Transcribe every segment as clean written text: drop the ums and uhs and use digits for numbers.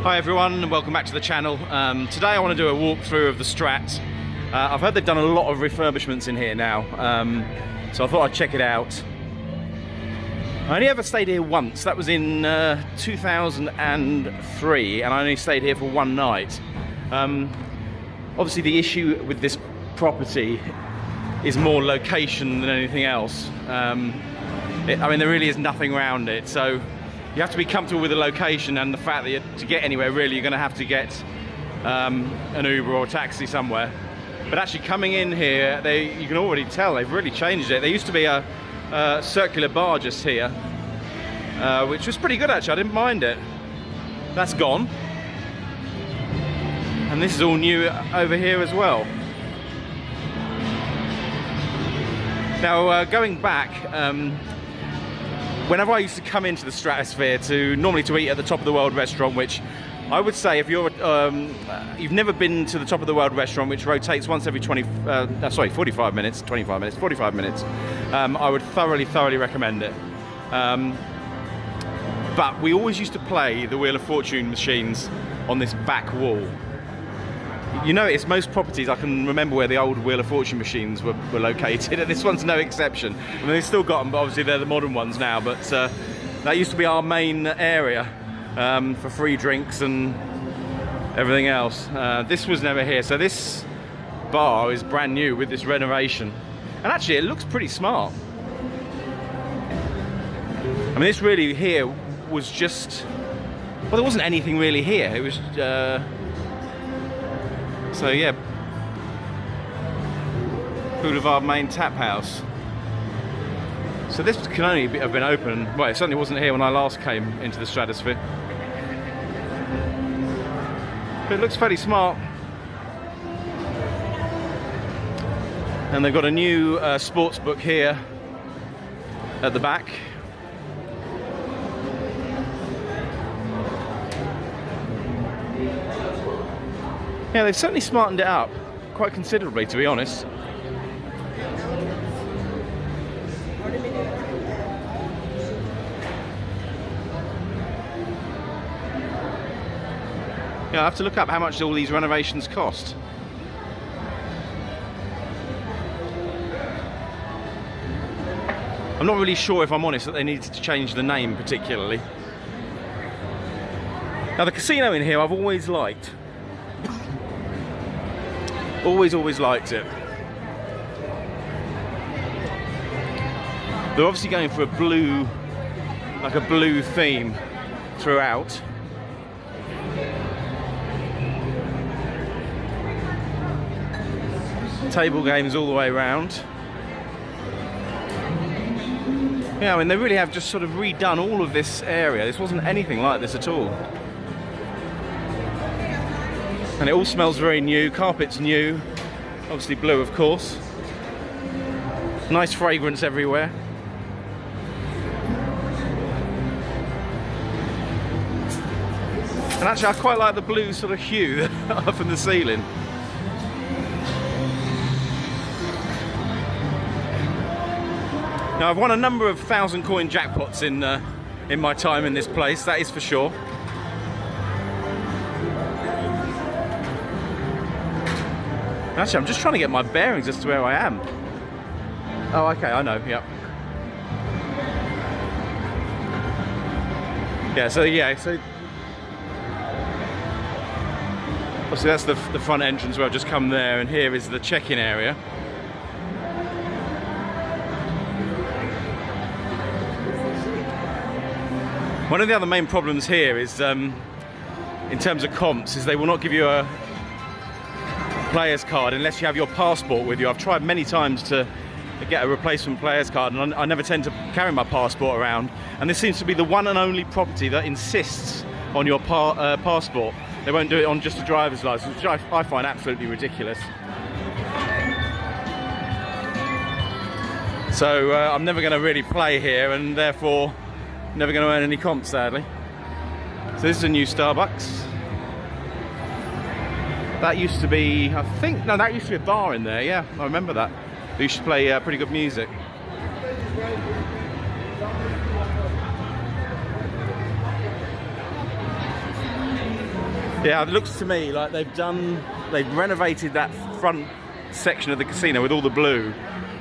Hi everyone and welcome back to the channel. Today I want to do a walkthrough of the Strat. I've heard they've done a lot of refurbishments in here now, so I thought I'd check it out. I only ever stayed here once, that was in 2003, and I only stayed here for one night. Obviously the issue with this property is more location than anything else. I mean, there really is nothing around it, so you have to be comfortable with the location and the fact that to get anywhere really you're going to have to get an Uber or a taxi somewhere. But actually coming in here, you can already tell they've really changed it. There used to be a circular bar just here, which was pretty good actually, I didn't mind it. That's gone. And this is all new over here as well. Now going back, whenever I used to come into the Stratosphere normally to eat at the Top of the World restaurant, which I would say if you've never been to the Top of the World restaurant, which rotates once every 45 minutes, 25 minutes, 45 minutes, I would thoroughly recommend it. But we always used to play the Wheel of Fortune machines on this back wall. You notice most properties, I can remember where the old Wheel of Fortune machines were located, and this one's no exception. I mean, they've still got them, but obviously they're the modern ones now, but that used to be our main area for free drinks and everything else. This was never here, so this bar is brand new with this renovation. And actually it looks pretty smart. I mean, this really here was just, well, there wasn't anything really here. It was, so yeah, Boulevard main tap house. So this can only have been open, well, it certainly wasn't here when I last came into the Stratosphere. But it looks fairly smart. And they've got a new sports book here at the back. Yeah, they've certainly smartened it up quite considerably, to be honest. Yeah, I have to look up how much all these renovations cost. I'm not really sure, if I'm honest, that they needed to change the name particularly. Now the casino in here I've always liked. Always liked it. They're obviously going for a blue, like a blue theme throughout. Table games all the way around. Yeah, I mean, they really have just sort of redone all of this area. This wasn't anything like this at all. And it all smells very new. Carpet's new. Obviously blue, of course. Nice fragrance everywhere. And actually, I quite like the blue sort of hue from the ceiling. Now, I've won a number of 1,000-coin jackpots in my time in this place, that is for sure. Actually, I'm just trying to get my bearings as to where I am. Oh, okay, I know, yep. Yeah, so obviously that's the front entrance where I've just come there, and here is the check-in area. One of the other main problems here is, in terms of comps, is they will not give you a player's card unless you have your passport with you. I've tried many times to get a replacement player's card, and I never tend to carry my passport around. And this seems to be the one and only property that insists on your passport. They won't do it on just a driver's license, which I find absolutely ridiculous. So I'm never going to really play here, and therefore never going to earn any comps, sadly. So this is a new Starbucks. That used to be, I think, no, that used to be a bar in there, yeah, I remember that. They used to play pretty good music. Yeah, it looks to me like they've renovated that front section of the casino with all the blue.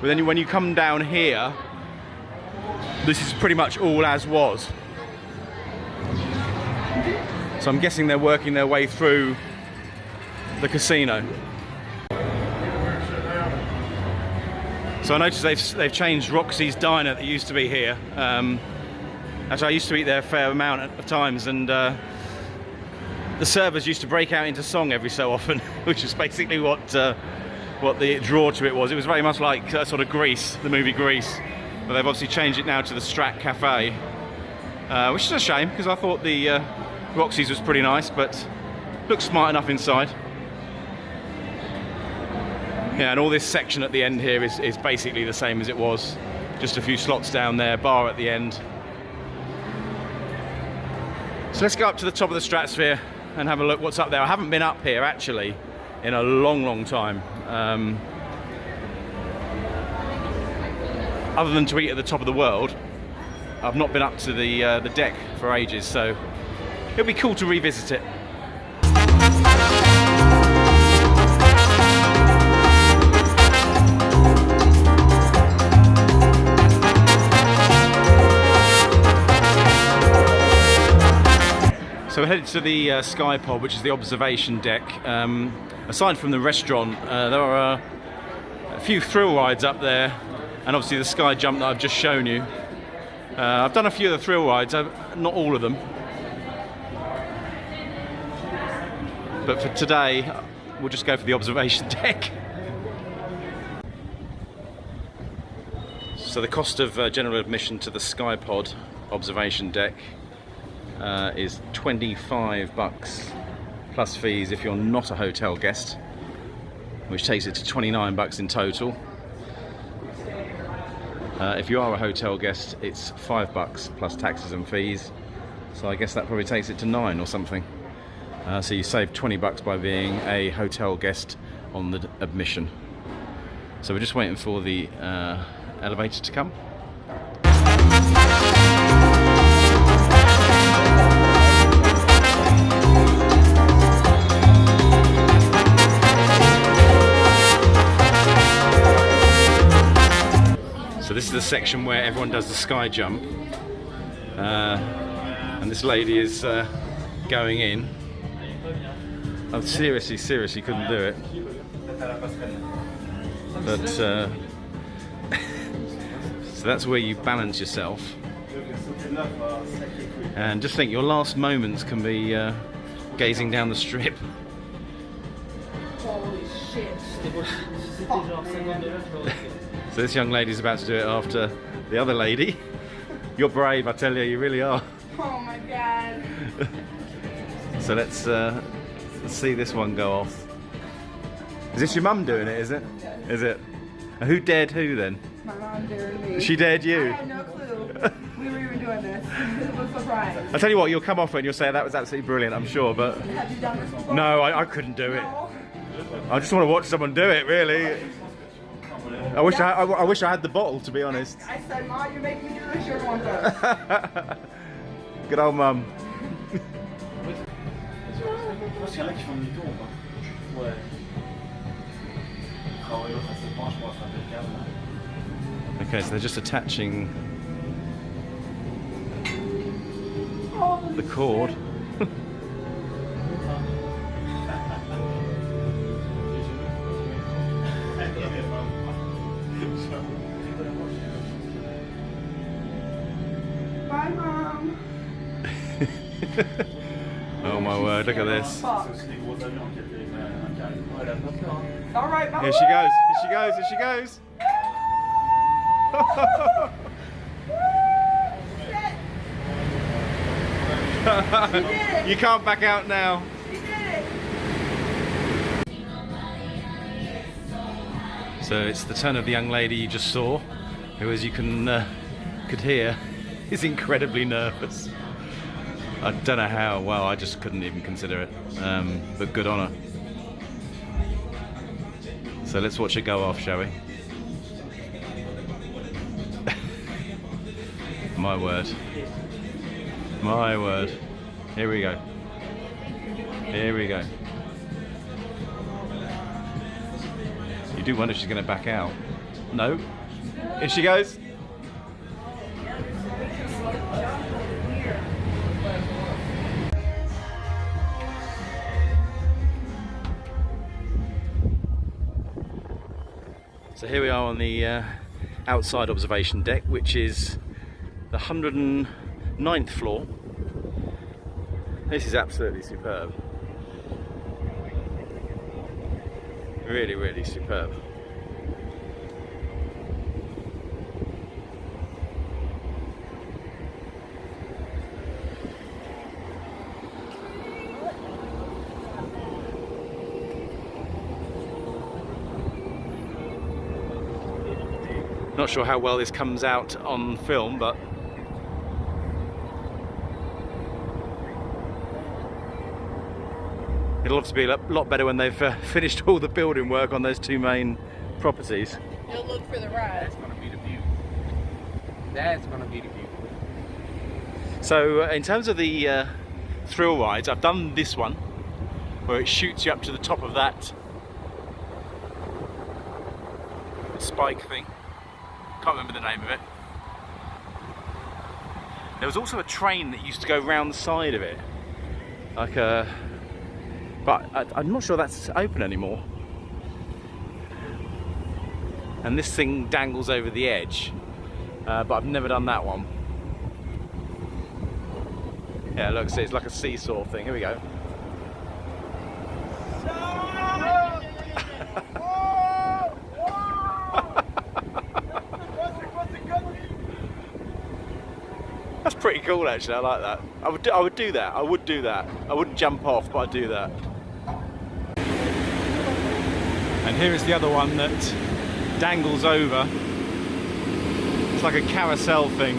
But then when you come down here, this is pretty much all as was. So I'm guessing they're working their way through the casino. So I noticed they've changed Roxy's Diner that used to be here. Actually, I used to eat there a fair amount of times, and the servers used to break out into song every so often, which is basically what the draw to it was. It was very much like sort of Grease, the movie Grease, but they've obviously changed it now to the Strat Cafe, which is a shame because I thought the Roxy's was pretty nice, but looks smart enough inside. Yeah, and all this section at the end here is basically the same as it was. Just a few slots down there, bar at the end. So let's go up to the top of the Stratosphere and have a look what's up there. I haven't been up here actually in a long time. Other than to eat at the top of the world, I've not been up to the deck for ages, so it'll be cool to revisit it. So we're headed to the SkyPod, which is the observation deck. Aside from the restaurant, there are a few thrill rides up there, and obviously the sky jump that I've just shown you. I've done a few of the thrill rides, not all of them. But for today, we'll just go for the observation deck. So the cost of general admission to the SkyPod observation deck is $25 plus fees if you're not a hotel guest, which takes it to $29 in total. If you are a hotel guest, it's $5 plus taxes and fees, so I guess that probably takes it to $9 or something. So you save $20 by being a hotel guest on the admission. So we're just waiting for the elevator to come. So this is the section where everyone does the sky jump, and this lady is going in. I seriously couldn't do it, but so that's where you balance yourself, and just think your last moments can be gazing down the strip. Holy shit! So this young lady's about to do it after the other lady. You're brave, I tell you, you really are. Oh my god. So let's see this one go off. Is this your mum doing it, is it? Yes. Is it? Who dared who then? My mom dared me. She dared you? I had no clue we were even doing this. It was a surprise. I tell you what, you'll come off it and you'll say that was absolutely brilliant, I'm sure, but... Have you done this before? No, I couldn't do it. No. I just want to watch someone do it, really. I wish I wish I had the bottle, to be honest. I said, Mom, you make me do this, you're one first. Good old mum. Okay, so they're just attaching the cord. Bye, Mom. Oh my word, look at this. All right, Mom. Here she goes, here she goes, here she goes. You can't back out now. She did it. So it's the turn of the young lady you just saw, who, as you could hear, is incredibly nervous. I don't know how. Well, I just couldn't even consider it. But good on her. So let's watch it go off, shall we? My word. My word. Here we go. Here we go. You do wonder if she's going to back out. No. Here she goes. So here we are on the outside observation deck, which is the 109th floor. This is absolutely superb. Really, really superb. Not sure how well this comes out on film, but it'll obviously be a lot better when they've finished all the building work on those two main properties. You'll look for the ride. That's gonna be the view. That's gonna be the view. So in terms of the thrill rides, I've done this one where it shoots you up to the top of that spike thing. Can't remember the name of it. There was also a train that used to go round the side of it, like a. But I'm not sure that's open anymore. And this thing dangles over the edge, but I've never done that one. Yeah, look, see, it's like a seesaw thing. Here we go. That's pretty cool, actually. I like that. I would do that. I would do that. I wouldn't jump off, but I'd do that. And here is the other one that dangles over. It's like a carousel thing.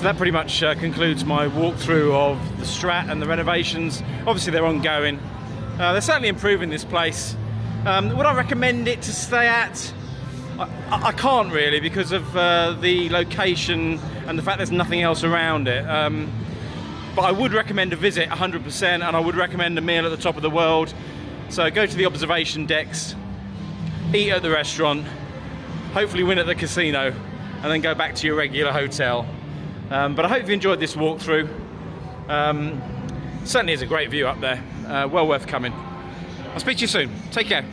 So that pretty much concludes my walkthrough of the Strat and the renovations. Obviously they're ongoing. They're certainly improving this place. Would I recommend it to stay at? I can't really, because of the location and the fact there's nothing else around it. But I would recommend a visit 100%, and I would recommend a meal at the top of the world. So go to the observation decks, eat at the restaurant, hopefully win at the casino, and then go back to your regular hotel. But I hope you enjoyed this walkthrough. Certainly is a great view up there. Well worth coming. I'll speak to you soon. Take care.